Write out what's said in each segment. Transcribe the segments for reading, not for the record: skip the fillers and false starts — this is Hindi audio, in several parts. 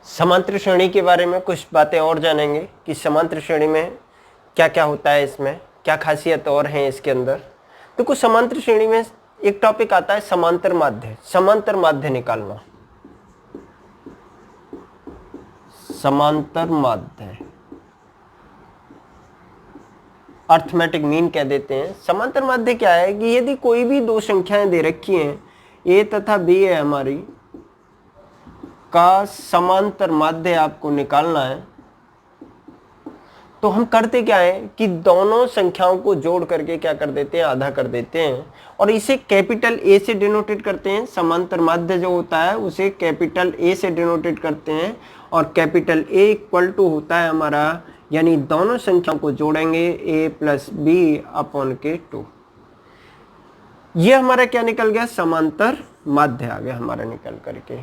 समांतर श्रेणी के बारे में कुछ बातें और जानेंगे कि समांतर श्रेणी में क्या क्या होता है, इसमें क्या खासियत और हैं इसके अंदर। तो कुछ समांतर श्रेणी में एक टॉपिक आता है समांतर माध्य। समांतर माध्य निकालना, समांतर माध्य अर्थमेटिक मीन कह देते हैं। समांतर माध्य क्या है कि यदि कोई भी दो संख्याएं दे रखी हैं, ए तथा बी है हमारी, का समांतर माध्य आपको निकालना है, तो हम करते क्या है कि दोनों संख्याओं को जोड़ करके क्या कर देते हैं, आधा कर देते हैं और इसे कैपिटल ए से डिनोटेट करते हैं। समांतर माध्य जो होता है उसे कैपिटल ए से डिनोटेट करते हैं और कैपिटल ए इक्वल टू होता है हमारा, यानी दोनों संख्याओं को जोड़ेंगे a प्लस बी अपॉन के 2। ये हमारा क्या निकल गया, समांतर माध्य आ गया हमारा निकल करके।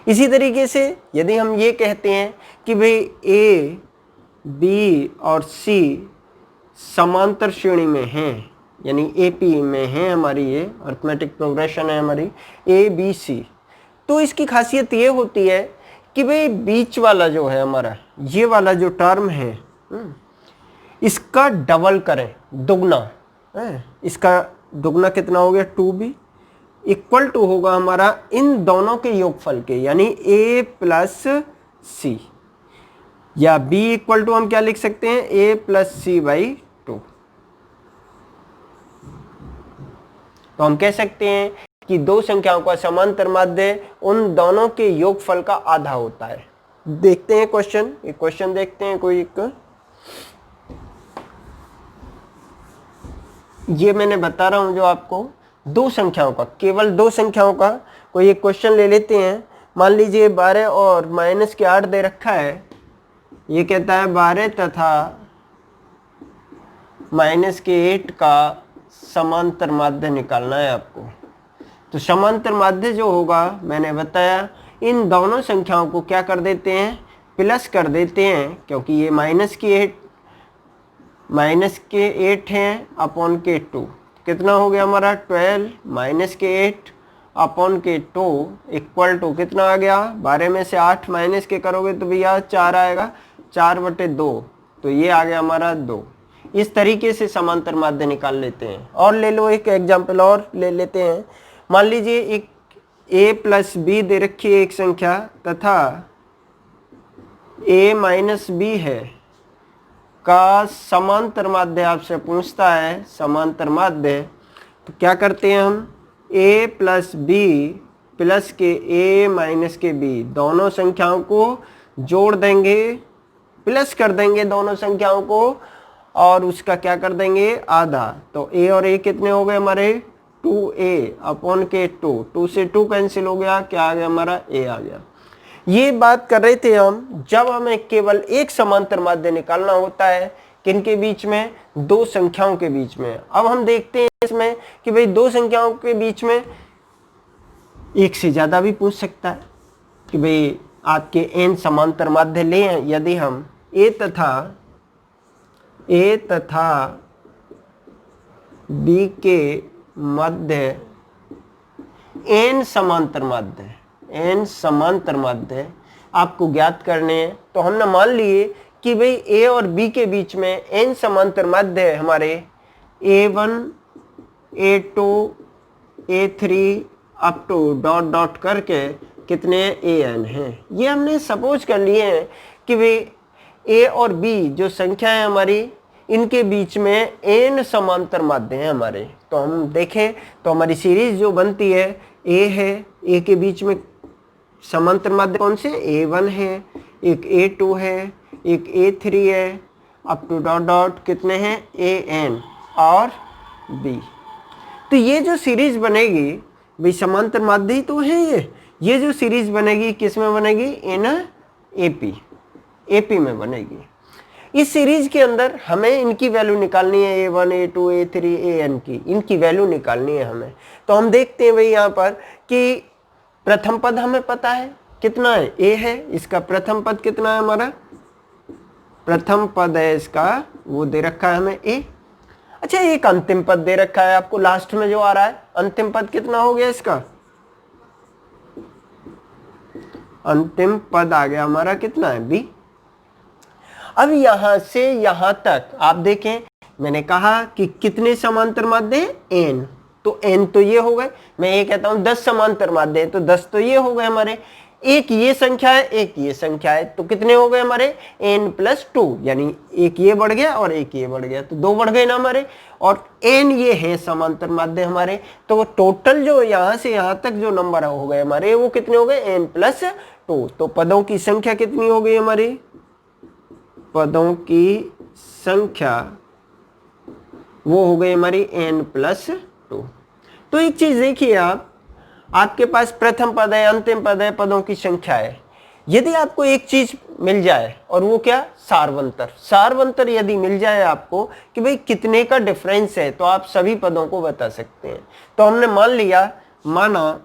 इसी तरीके से यदि हम ये कहते हैं कि भाई ए बी और सी समांतर श्रेणी में हैं, यानी एपी में है हमारी, ये अर्थमेटिक प्रोग्रेशन है हमारी ए बी सी, तो इसकी खासियत ये होती है कि भाई बीच वाला जो है हमारा, ये वाला जो टर्म है इसका डबल करें, दुगना। इसका दुगना कितना हो गया, 2b इक्वल टू होगा हमारा इन दोनों के योगफल के, यानी a प्लस सी, या b इक्वल टू हम क्या लिख सकते हैं, a प्लस सी बाई 2। तो हम कह सकते हैं कि दो संख्याओं का समांतर माध्य उन दोनों के योगफल का आधा होता है। देखते हैं क्वेश्चन, एक क्वेश्चन देखते हैं कोई एक। ये मैंने बता रहा हूं जो आपको, दो संख्याओं का, केवल दो संख्याओं का कोई एक क्वेश्चन ले लेते हैं। मान लीजिए 12 और माइनस के 8 दे रखा है। ये कहता है 12 तथा माइनस के 8 का समांतर माध्य निकालना है आपको। तो समांतर माध्य जो होगा, मैंने बताया इन दोनों संख्याओं को क्या कर देते हैं, प्लस कर देते हैं, क्योंकि ये माइनस के 8 हैं अपॉन के 2। कितना हो गया हमारा, 12 माइनस के 8 अपॉन के 2 इक्वल टू कितना आ गया, 12 में से 8 माइनस के करोगे तो भैया 4 आएगा, 4/2, तो ये आ गया हमारा 2। इस तरीके से समांतर माध्य निकाल लेते हैं। और ले लो एक एग्जाम्पल और ले लेते हैं। मान लीजिए एक a प्लस बी दे रखी है एक संख्या, तथा a माइनस बी है का समांतर माध्य आपसे पूछता है, समांतर माध्य। तो क्या करते हैं हम, a प्लस बी प्लस के a माइनस के b, दोनों संख्याओं को जोड़ देंगे, प्लस कर देंगे दोनों संख्याओं को और उसका क्या कर देंगे, आधा। तो a और a कितने हो गए हमारे, 2a अपॉन के 2, 2 से 2 कैंसिल हो गया, क्या आ गया हमारा, a आ गया। ये बात कर रहे थे हम जब हमें केवल एक समांतर माध्य निकालना होता है, किनके बीच में, दो संख्याओं के बीच में। अब हम देखते हैं इसमें कि भाई दो संख्याओं के बीच में एक से ज्यादा भी पूछ सकता है कि भाई आपके n समांतर माध्य ले हैं। यदि हम a तथा b के मध्य n समांतर माध्य आपको ज्ञात करने हैं, तो हमने मान लिए कि भाई a और b के बीच में n समांतर माध्य है हमारे a1 a2 a3 up to dot dot करके कितने an हैं। ये हमने सपोज कर लिए हैं कि भाई a और b जो संख्या है हमारी, इनके बीच में n समांतर माध्य हैं हमारे। तो हम देखें तो हमारी सीरीज जो बनती है, a है, a के बीच में समांतर माध्य कौन से, a1 है, एक a2 है, एक a3 है, अप टू डॉट डॉट कितने हैं, an और b। तो ये जो सीरीज बनेगी भाई समांतर माध्य ही तो है ये जो सीरीज बनेगी किस में बनेगी, इन एपी में बनेगी। इस सीरीज के अंदर हमें इनकी वैल्यू निकालनी है, a1 a2 a3 an की, इनकी वैल्यू निकालनी है हमें। तो हम देखते हैं भाई यहाँ पर कि प्रथम पद हमें पता है कितना है, a है, इसका प्रथम पद कितना है हमारा, प्रथम पद है इसका, वो दे रखा है हमें a। अच्छा, एक अंतिम पद दे रखा है आपको लास्ट में जो आ रहा है, अंतिम पद कितना हो गया इसका, अंतिम पद आ गया हमारा कितना है b। अब यहां से यहां तक आप देखें, मैंने कहा कि कितने समांतर माध्य हैं n, तो n तो ये हो गए। मैं ये कहता हूं 10 समांतर माध्य हैं, तो 10 तो ये हो गए हमारे। एक ये संख्या है, एक ये संख्या है, तो कितने हो गए हमारे n+2, यानी एक ये बढ़ गया और एक ये बढ़ गया, तो 2 बढ़ गए ना हमारे। और n ये है समांतर माध्य हमारे, तो टोटल जो यहां से यहां तक जो नंबर हो गए हमारे वो कितने हो गए n+2। तो पदों की संख्या कितनी हो गई हमारी, पदों की संख्या वो हो गई हमारी n+2। तो एक चीज देखिए, आपके पास प्रथम पद है, अंतिम पद है, पदों की संख्या है। यदि आपको एक चीज मिल जाए, और वो क्या, सारवंतर यदि मिल जाए आपको कि भाई कितने का डिफरेंस है, तो आप सभी पदों को बता सकते हैं। तो हमने मान लिया, माना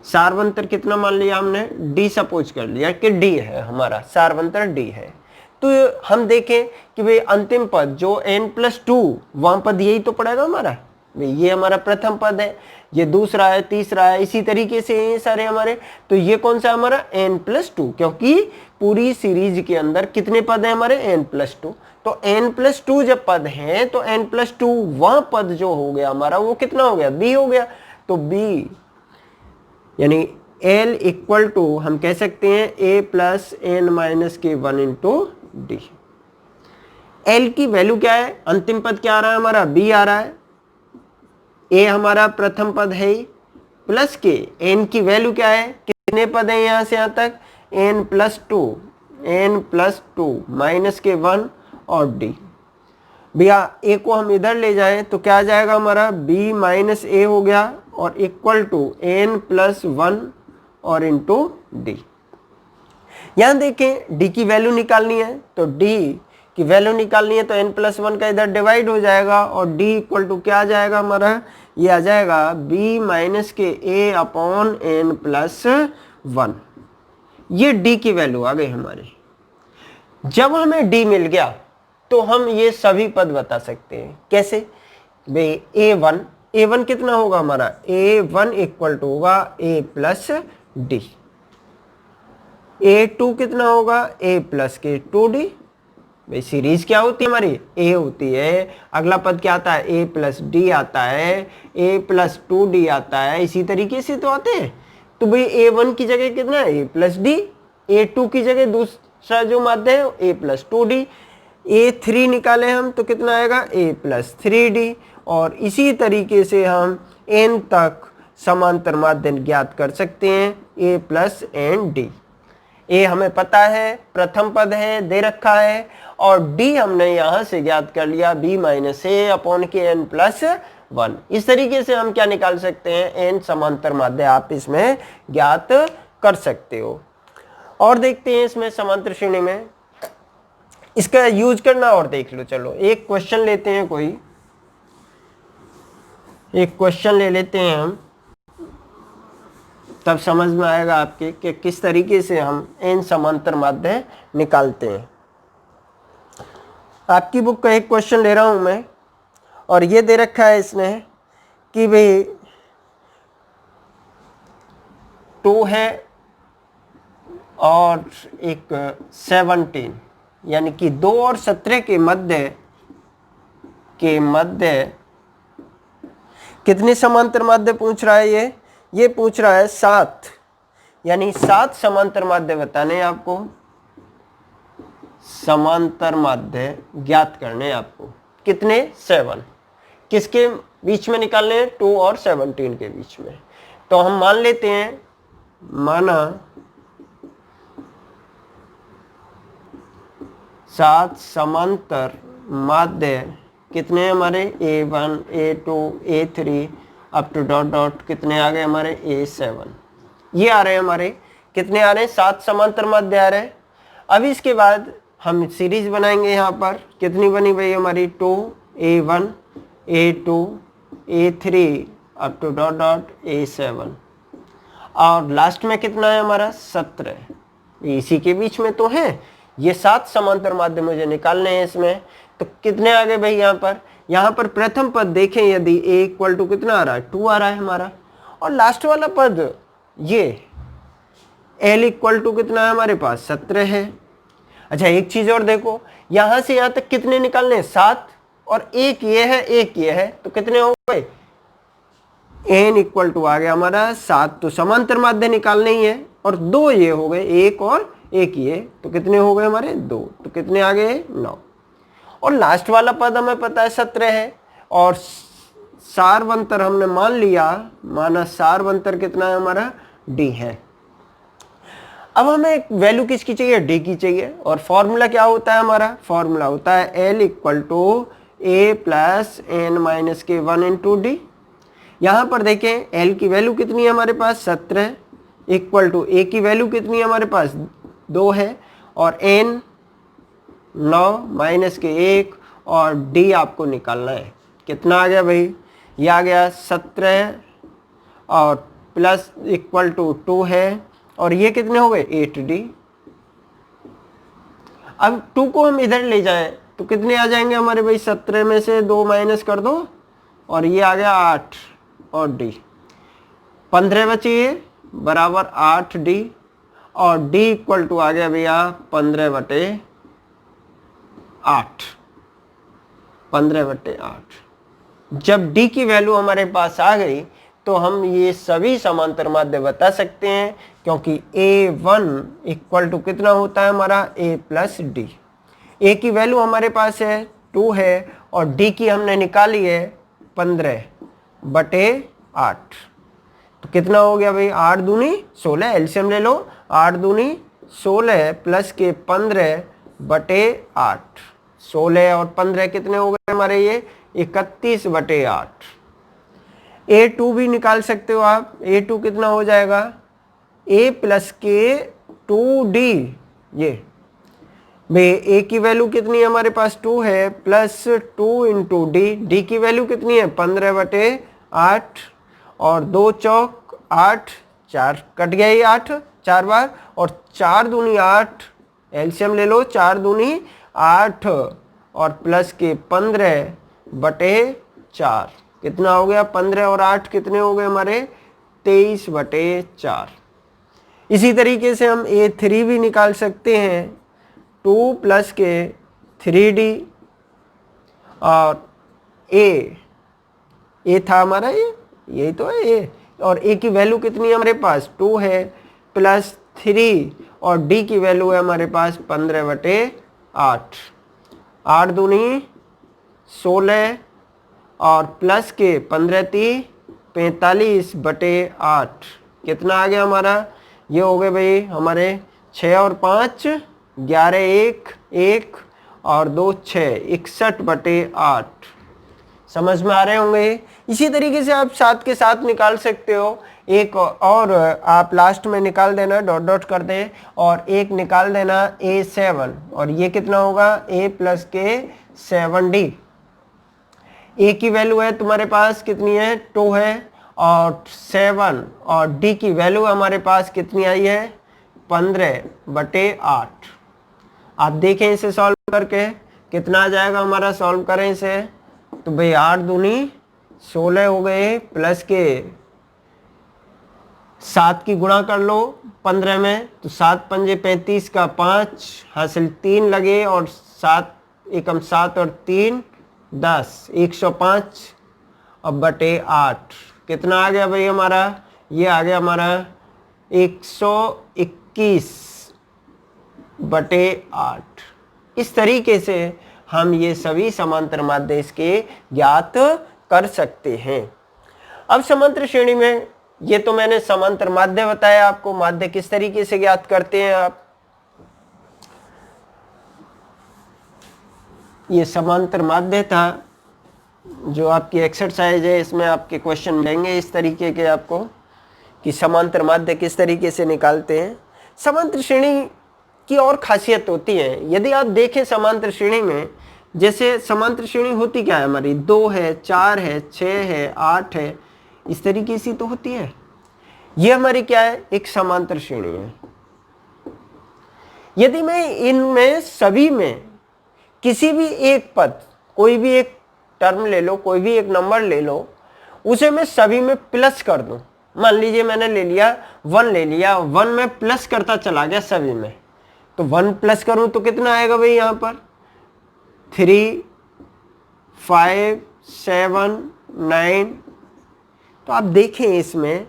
सारवंतर कितना मान लिया हमने, d सपोज कर लिया कि d है हमारा, सारवंतर d है। तो हम देखें कि भाई अंतिम पद जो n+2, वहां पद यही तो पड़ेगा हमारा, भाई ये हमारा प्रथम पद है, ये दूसरा है, तीसरा है, इसी तरीके से ये सारे हमारे। तो ये कौन सा हमारा n+2, क्योंकि पूरी सीरीज के अंदर कितने पद है हमारे n+2। तो n+2 जब पद है तो n+2 वह पद जो हो गया हमारा वो कितना हो गया, b हो गया। तो b यानी L = हम कह सकते हैं a+n-k1 × d। L की वैल्यू क्या है, अंतिम पद क्या आ रहा है हमारा, b आ रहा है, a हमारा प्रथम पद है प्लस के, n की वैल्यू क्या है, कितने पद है यहां से यहां तक, n+2 -k1 और d। भैया a को हम इधर ले जाएं तो क्या आ जाएगा हमारा, b - a हो गया और n+1 और इंटू d। यहां देखें d की वैल्यू निकालनी है, तो d की वैल्यू निकालनी है तो n+1 का इधर डिवाइड हो जाएगा और d = क्या आ जाएगा हमारा, ये आ जाएगा b - के a अपॉन n+1। ये d की वैल्यू आ गई हमारी। जब हमें d मिल गया तो हम ये सभी पद बता सकते हैं। कैसे, भाई a1 कितना होगा हमारा, a1 = होगा a + d। a2 कितना होगा, a + k 2d। भाई सीरीज क्या होती है हमारी, a होती है, अगला पद क्या आता है, a + d आता है, a + 2d आता है, इसी तरीके से तो आते हैं। तो भाई a1 की जगह कितना है, a + d, a2 की जगह दूसरा जो माध्य है a + 2d, a3 निकाले हम तो कितना आएगा, a + 3d। और इसी तरीके से हम n तक समांतर माध्य ज्ञात कर सकते हैं, a + n d। a हमें पता है, प्रथम पद है, दे रखा है, और d हमने यहां से ज्ञात कर लिया, b - a अपॉन के n+1। इस तरीके से हम क्या निकाल सकते हैं, n समांतर माध्य आप इसमें ज्ञात कर सकते हो। और देखते हैं इसमें समांतर श्रेणी में इसका यूज करना, और देख लो। चलो एक क्वेश्चन लेते हैं, कोई एक क्वेश्चन ले लेते हैं हम, तब समझ में आएगा आपके कि किस तरीके से हम n समांतर माध्य निकालते हैं। आपकी बुक का एक क्वेश्चन ले रहा हूं मैं, और ये दे रखा है इसने कि भाई 2 है और एक 17, यानी कि 2 और 17 के मध्य कितने समांतर माध्य पूछ रहा है, ये पूछ रहा है 7, यानी 7 समांतर माध्य बताने हैं आपको, समांतर माध्य ज्ञात करने हैं आपको। कितने, 7, किसके बीच में निकालने हैं, 2 और 17 के बीच में। तो हम मान लेते हैं, माना 7 समांतर माध्य कितने हैं हमारे, a1 a2 a3 up to dot कितने आ गए हमारे, a7। ये आ रहे हैं हमारे, कितने आ रहे हैं, 7 समांतर माध्य आ रहे हैं। अब इसके बाद हम सीरीज बनाएंगे, यहाँ पर कितनी बनी भाई हमारी, 2 a1 a2 a3 up to dot a7, और लास्ट में कितना है हमारा, 17। इसी के बीच में तो है, ये 7 समांतर माध्य मुझे निकालने हैं इसमें। तो कितने आ गए भाई यहाँ पर, यहाँ पर प्रथम पद देखें, यदि a इक्वल टू कितना आ रहा है, 2 आ रहा है हमारा, और लास्ट वाला पद ये l इक्वल टू कितना है हमारे पास, 17 है। अच्छा एक चीज और देखो, यहां से यहां तक कितने निकालने हैं, 7, और एक ये है एक ये है, तो कितने हो गए, n इक्वल टू आ गया हमारा 7, तो समांतर माध्य निकालने ही है, और 2 ये हो गए, एक और एक ये, तो कितने हो गए हमारे 2, तो कितने आ गए 9। और लास्ट वाला पद हमें पता है 17 है, और सारवंतर हमने मान लिया, माना सारवंतर कितना है हमारा, d है। अब हमें एक वैल्यू किसकी चाहिए, d की चाहिए, और फॉर्मूला क्या होता है हमारा, फॉर्मूला होता है l equal to a plus n minus के 1 इंटू डी। यहाँ पर देखें l की वैल्यू कितनी है हमारे पास, 17, इक्वल टू a की वैल्यू कितनी है हमारे पास, 2 है, और n 9 माइनस के 1, और d आपको निकालना है, कितना आ गया भाई, ये आ गया 17, और प्लस इक्वल टू 2 है, और ये कितने हो गए 8d। अब 2 को हम इधर ले जाएं तो कितने आ जाएंगे हमारे भाई, 17 में से 2 माइनस कर दो, और ये आ गया 8, और d 15 बची है बराबर 8d, और d इक्वल टू आ गया भैया 15/8, 15/8। जब d की वैल्यू हमारे पास आ गई तो हम ये सभी समांतर माध्य बता सकते हैं, क्योंकि a1 इक्वल टू कितना होता है हमारा, a प्लस डी। a की वैल्यू हमारे पास है 2 है, और d की हमने निकाली है 15/8, तो कितना हो गया भाई, 8 दूनी 16, एलसीएम ले लो, 8 दूनी 16 प्लस के 15/8, 16 और 15 कितने हो गए हमारे, ये 31/8। a2 भी निकाल सकते हो आप, a2 कितना हो जाएगा, a प्लस के 2d, ये भाई a की वैल्यू कितनी है हमारे पास 2 है, प्लस 2 इंटू d की वैल्यू कितनी है 15/8, और 2 चौक 8, 4 कट गया ये 8 4 बार, और 4 दूनी 8, एलसीएम ले लो, 4 दूनी 8, और प्लस के 15/4, कितना हो गया 15 और 8 कितने हो गए हमारे 23/4। इसी तरीके से हम a3 भी निकाल सकते हैं, 2 प्लस के 3d, और a था हमारा, ये यही तो है a, और a की वैल्यू कितनी है हमारे पास 2 है, प्लस 3, और d की वैल्यू है हमारे पास 15/8, 8 दूनी 16, और प्लस के 15×3 45/8, कितना आ गया हमारा, ये हो गए भाई हमारे 6 और 5 11, 1 और 2 6, 61/8। समझ में आ रहे होंगे। इसी तरीके से आप 7 के 7 निकाल सकते हो, एक और आप लास्ट में निकाल देना, डॉट डॉट कर दें, और एक निकाल देना a7, और ये कितना होगा a प्लस के 7d। a की वैल्यू है तुम्हारे पास कितनी है 2 है, और 7, और d की वैल्यू हमारे पास कितनी आई है 15/8। आप देखें इसे सॉल्व करके कितना आ जाएगा हमारा, सॉल्व करें इसे तो भाई 8 दूनी 16 हो गए, प्लस के 7 की गुणा कर लो 15 में, तो 7 पंजे 35 का 5 हासिल 3 लगे, और 7 एकम 7 और 3 10, 105 अब बटे 8, कितना आ गया भाई हमारा, ये आ गया हमारा 121/8। इस तरीके से हम ये सभी समांतर माध्य इसके ज्ञात कर सकते हैं। अब समांतर श्रेणी में, ये तो मैंने समांतर माध्य बताया आपको, माध्य किस तरीके से ज्ञात करते हैं आप, ये समांतर माध्य था, जो आपकी एक्सरसाइज है इसमें आपके क्वेश्चन देंगे इस तरीके के आपको, कि समांतर माध्य किस तरीके से निकालते हैं। समांतर श्रेणी की और खासियत होती है, यदि आप देखें समांतर श्रेणी में, जैसे समांतर श्रेणी होती क्या है हमारी, 2 है 4 है 6 है 8 है, इस तरीके से तो होती है। ये हमारी क्या है, एक समांतर श्रेणी है। यदि मैं इनमें सभी में किसी भी एक पद, कोई भी एक टर्म ले लो, कोई भी एक नंबर ले लो, उसे मैं सभी में प्लस कर दूं। मान लीजिए मैंने ले लिया 1 ले लिया, 1 में प्लस करता चला गया सभी में, तो 1 प्लस करूं तो कितना आएगा भाई यहाँ पर 3 5 7 9। तो आप देखें इसमें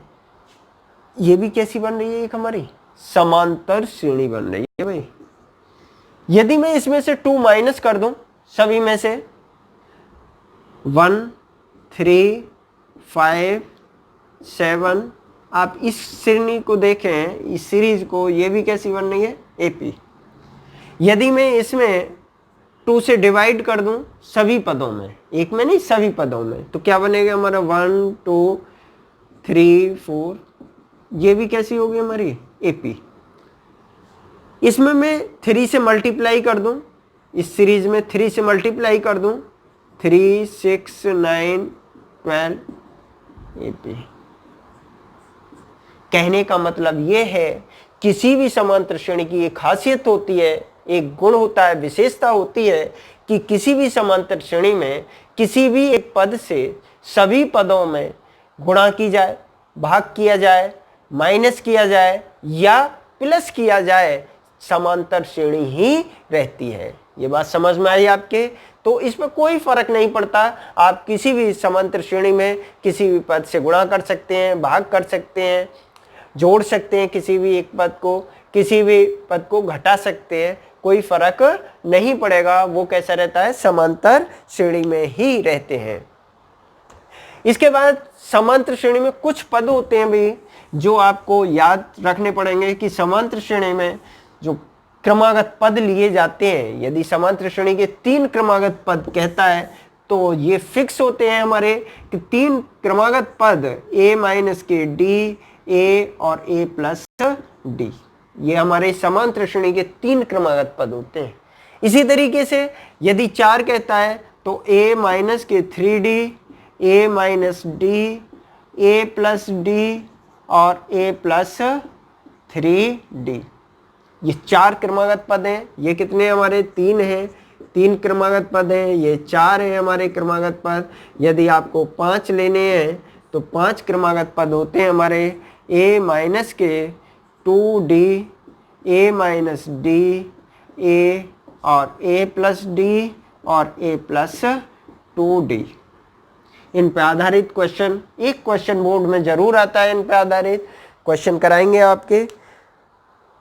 ये भी कैसी बन रही है, एक हमारी समांतर श्रेणी बन रही है भाई। यदि मैं इसमें से 2 माइनस कर दूं सभी में से 1 3 5 7, आप इस श्रेणी को देखें, इस सीरीज को, ये भी कैसी बन रही है एपी। यदि मैं इसमें 2 से डिवाइड कर दूं सभी पदों में, एक में नहीं सभी पदों में, तो क्या बनेगा हमारा 1 2 3 4, ये भी कैसी होगी हमारी एपी। इसमें मैं 3 से मल्टीप्लाई कर दूं, इस सीरीज में 3 से मल्टीप्लाई कर दूं, 3 6 9 12 एपी। कहने का मतलब यह है किसी भी समांतर श्रेणी की एक खासियत होती है, एक गुण होता है, विशेषता होती है कि किसी भी समांतर श्रेणी में किसी भी एक पद से सभी पदों में गुणा की जाए, भाग किया जाए, माइनस किया जाए या प्लस किया जाए, समांतर श्रेणी ही रहती है। ये बात समझ में आई आपके? तो इसमें कोई फर्क नहीं पड़ता, आप किसी भी समांतर श्रेणी में किसी भी पद से गुणा कर सकते हैं, भाग कर सकते हैं, जोड़ सकते हैं किसी भी एक पद को, किसी भी पद को घटा सकते हैं, कोई फर्क नहीं पड़ेगा। वो कैसा रहता है, समांतर श्रेणी में ही रहते हैं। इसके बाद समांतर श्रेणी में कुछ पद होते हैं भाई जो आपको याद रखने पड़ेंगे कि समांतर श्रेणी में जो क्रमागत पद लिए जाते हैं, यदि समांतर श्रेणी के 3 क्रमागत पद कहता है तो ये फिक्स होते हैं हमारे कि 3 क्रमागत पद a माइनस के d, a और a प्लस d, ये हमारे समांतर श्रेणी के 3 क्रमागत पद होते हैं। इसी तरीके से यदि 4 कहता है तो a माइनस के 3d, a minus d, a plus d और a प्लस 3d, ये 4 क्रमागत पद हैं। ये कितने हमारे 3 हैं, 3 क्रमागत पद हैं, ये 4 हैं हमारे क्रमागत पद। यदि आपको 5 लेने हैं तो 5 क्रमागत पद होते हैं हमारे a माइनस के 2d, a minus d, a और a प्लस d और a प्लस 2d। इन पे आधारित क्वेश्चन एक क्वेश्चन बोर्ड में जरूर आता है, इन पे आधारित क्वेश्चन कराएंगे आपके।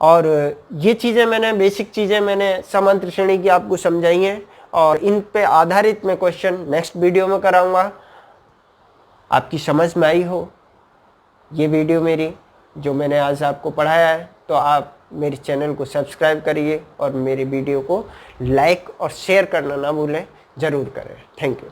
और ये चीज़ें मैंने, बेसिक चीज़ें मैंने समांतर श्रेणी की आपको समझाई हैं और इन पे आधारित मैं क्वेश्चन नेक्स्ट वीडियो में कराऊंगा। आपकी समझ में आई हो ये वीडियो मेरी जो मैंने आज आपको पढ़ाया है, तो आप मेरे चैनल को सब्सक्राइब करिए और मेरी वीडियो को लाइक और शेयर करना ना भूलें, ज़रूर करें। Thank you.